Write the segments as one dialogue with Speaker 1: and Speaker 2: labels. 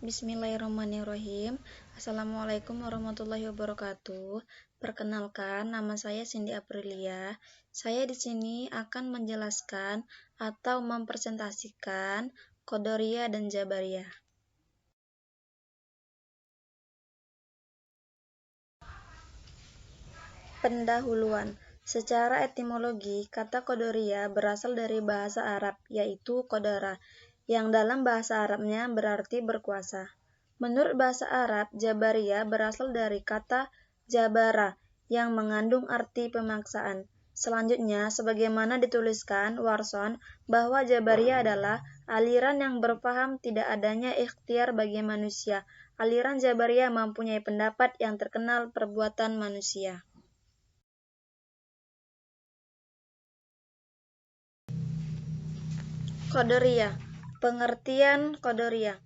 Speaker 1: Bismillahirrahmanirrahim. Assalamualaikum warahmatullahi wabarakatuh. Perkenalkan, nama saya Cindy Aprilia. Saya di sini akan menjelaskan atau mempresentasikan Qadariyah dan Jabariyah. Pendahuluan. Secara etimologi, kata Qadariyah berasal dari bahasa Arab, yaitu qadara, yang dalam bahasa Arabnya berarti berkuasa. Menurut bahasa Arab, Jabariyah berasal dari kata jabara, yang mengandung arti pemaksaan. Selanjutnya, sebagaimana dituliskan Warson, bahwa Jabariyah adalah aliran yang berpaham tidak adanya ikhtiar bagi manusia. Aliran Jabariyah mempunyai pendapat yang terkenal perbuatan manusia. Qadariyah. Pengertian Qadariyah.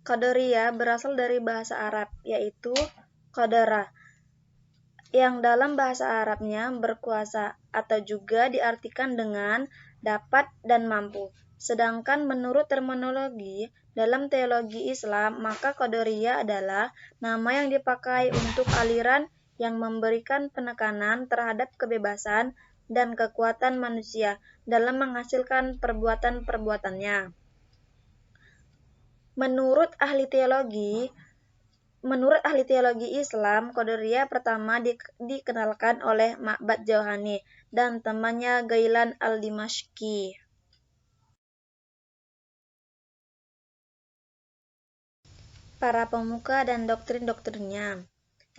Speaker 1: Qadariyah berasal dari bahasa Arab, yaitu qadara, yang dalam bahasa Arabnya berkuasa atau juga diartikan dengan dapat dan mampu. Sedangkan menurut terminologi dalam teologi Islam, maka Qadariyah adalah nama yang dipakai untuk aliran yang memberikan penekanan terhadap kebebasan dan kekuatan manusia dalam menghasilkan perbuatan-perbuatannya. Menurut ahli teologi Islam, Qadariyah pertama dikenalkan oleh Ma'bad Jauhani dan temannya Ghailan al-Dimashqi. Para pemuka dan doktrin-doktrinnya.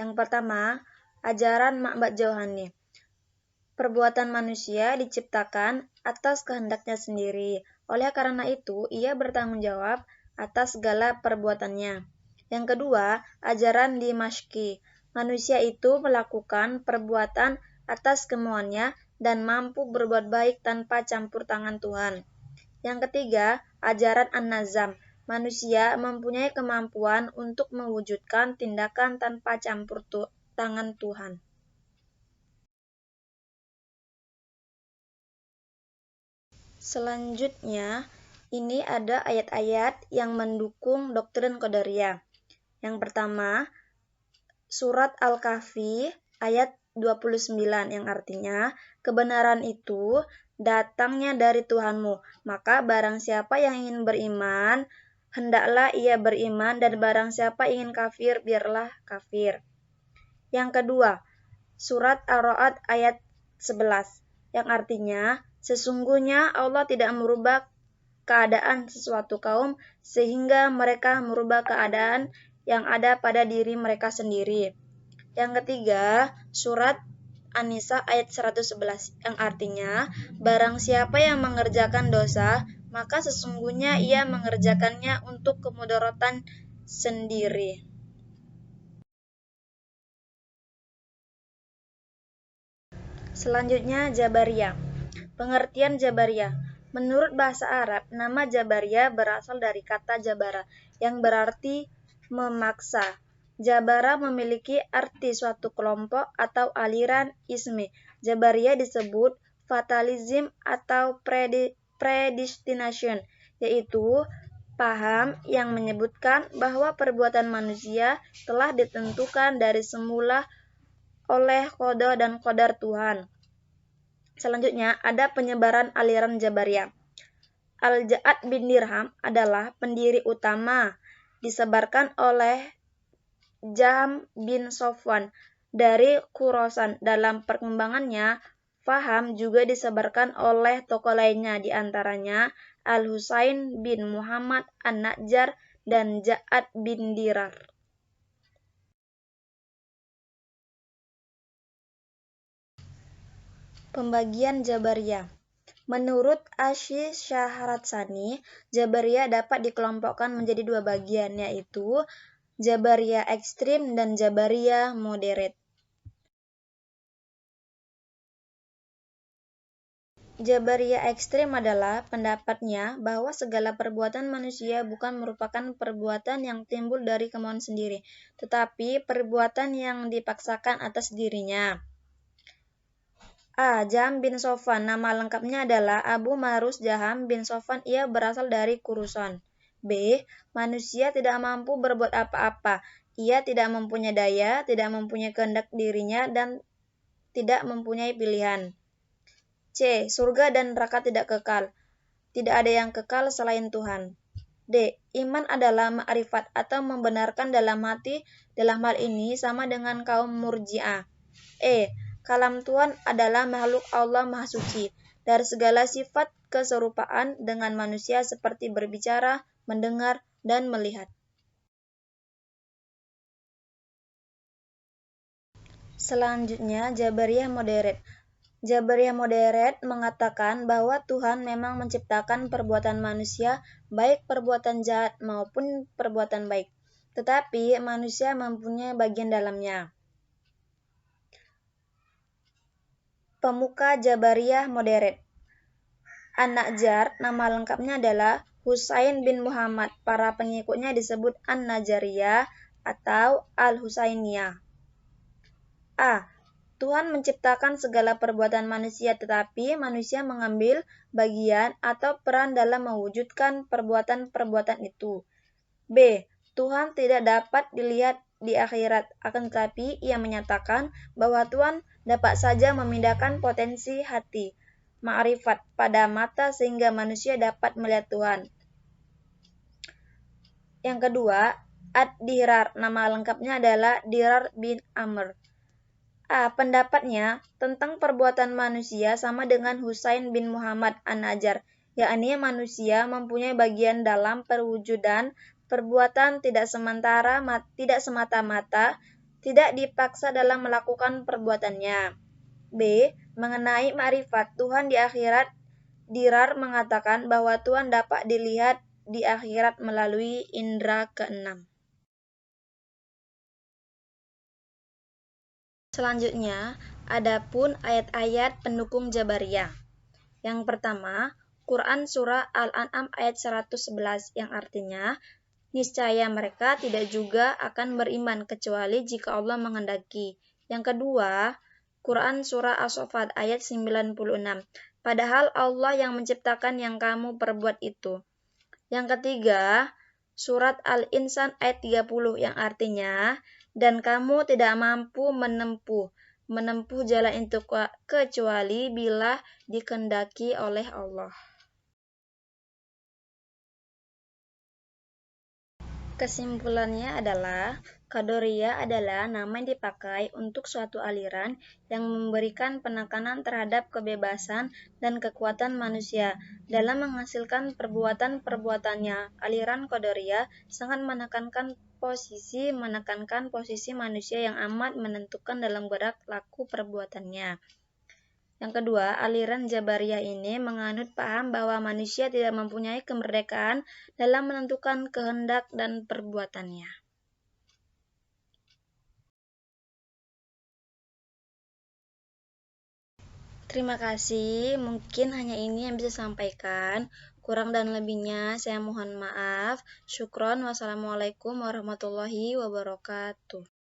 Speaker 1: Yang pertama, ajaran Ma'bad Jauhani. Perbuatan manusia diciptakan atas kehendaknya sendiri. Oleh karena itu, ia bertanggung jawab atas segala perbuatannya. Yang kedua, ajaran Dimashqi. Manusia itu melakukan perbuatan atas kemauannya dan mampu berbuat baik tanpa campur tangan Tuhan. Yang ketiga, ajaran An-Nazam. Manusia mempunyai kemampuan untuk mewujudkan tindakan tanpa campur tangan Tuhan. Selanjutnya, ini ada ayat-ayat yang mendukung doktrin Qadariyah. Yang pertama, surat Al-Kahfi ayat 29 yang artinya, kebenaran itu datangnya dari Tuhanmu, maka barang siapa yang ingin beriman, hendaklah ia beriman, dan barang siapa ingin kafir, biarlah kafir. Yang kedua, surat Ar-Ra'd ayat 11 yang artinya, sesungguhnya Allah tidak merubah keadaan sesuatu kaum sehingga mereka merubah keadaan yang ada pada diri mereka sendiri. Yang ketiga, surat An-Nisa ayat 111 yang artinya, barang siapa yang mengerjakan dosa, maka sesungguhnya ia mengerjakannya untuk kemudaratan sendiri. Selanjutnya, Jabariyah. Pengertian Jabariyah. Menurut bahasa Arab, nama Jabariyah berasal dari kata jabara, yang berarti memaksa. Jabara memiliki arti suatu kelompok atau aliran ismi. Jabariyah disebut fatalism atau predestination, yaitu paham yang menyebutkan bahwa perbuatan manusia telah ditentukan dari semula oleh qada dan qadar Tuhan. Selanjutnya, ada penyebaran aliran Jabariyah. Al-Ja'ad bin Dirham adalah pendiri utama, disebarkan oleh Jahm bin Safwan dari Khurasan. Dalam perkembangannya, faham juga disebarkan oleh tokoh lainnya, di antaranya Al-Husain bin Muhammad An-Najjar dan Ja'ad bin Dirar. Pembagian Jabariyah. Menurut Asy-Syahratsani, Jabariyah dapat dikelompokkan menjadi dua bagian, yaitu Jabariyah ekstrim dan Jabariyah moderate. Jabariyah ekstrim adalah pendapatnya bahwa segala perbuatan manusia bukan merupakan perbuatan yang timbul dari kemauan sendiri, tetapi perbuatan yang dipaksakan atas dirinya. Jahm bin Safwan, nama lengkapnya adalah Abu Marus Jahm bin Safwan, ia berasal dari Khurasan. B. Manusia tidak mampu berbuat apa-apa. Ia tidak mempunyai daya, tidak mempunyai kehendak dirinya, dan tidak mempunyai pilihan. C. Surga dan neraka tidak kekal. Tidak ada yang kekal selain Tuhan. D. Iman adalah ma'rifat atau membenarkan dalam hati. Dalam hal ini sama dengan kaum Murji'ah. E. Kalam Tuhan adalah makhluk Allah Maha Suci dari segala sifat keserupaan dengan manusia seperti berbicara, mendengar, dan melihat. Selanjutnya, Jabariyah moderet. Jabariyah moderet mengatakan bahwa Tuhan memang menciptakan perbuatan manusia, baik perbuatan jahat maupun perbuatan baik. Tetapi manusia mempunyai bagian dalamnya. Pemuka Jabariyah moderet. An-Najjar, nama lengkapnya adalah Husain bin Muhammad. Para pengikutnya disebut An-Najjariyah atau Al-Husainiyah. A. Tuhan menciptakan segala perbuatan manusia, tetapi manusia mengambil bagian atau peran dalam mewujudkan perbuatan-perbuatan itu. B. Tuhan tidak dapat dilihat di akhirat, akan tetapi ia menyatakan bahwa Tuhan dapat saja memindahkan potensi hati, ma'rifat, pada mata sehingga manusia dapat melihat Tuhan. Yang kedua, Ad-Dirar, nama lengkapnya adalah Dirar bin Amr. A. Pendapatnya tentang perbuatan manusia sama dengan Husain bin Muhammad An-Najjar, yakni manusia mempunyai bagian dalam perwujudan perbuatan tidak semata-mata, tidak dipaksa dalam melakukan perbuatannya. B. Mengenai ma'rifat Tuhan di akhirat, Dirar mengatakan bahwa Tuhan dapat dilihat di akhirat melalui indera keenam. Selanjutnya, adapun ayat-ayat pendukung Jabariyah. Yang pertama, Quran Surah Al-An'am ayat 111 yang artinya, niscaya mereka tidak juga akan beriman kecuali jika Allah menghendaki. Yang kedua, Quran Surah As-Saffat ayat 96. Padahal Allah yang menciptakan yang kamu perbuat itu. Yang ketiga, Surat Al-Insan ayat 30 yang artinya, dan kamu tidak mampu menempuh jalan itu kecuali bila dikehendaki oleh Allah. Kesimpulannya adalah, Qadariyah adalah nama yang dipakai untuk suatu aliran yang memberikan penekanan terhadap kebebasan dan kekuatan manusia dalam menghasilkan perbuatan-perbuatannya. Aliran Qadariyah sangat menekankan posisi manusia yang amat menentukan dalam gerak laku perbuatannya. Yang kedua, aliran Jabariyah ini menganut paham bahwa manusia tidak mempunyai kemerdekaan dalam menentukan kehendak dan perbuatannya. Terima kasih, mungkin hanya ini yang bisa saya sampaikan. Kurang dan lebihnya saya mohon maaf. Syukron, wassalamualaikum warahmatullahi wabarakatuh.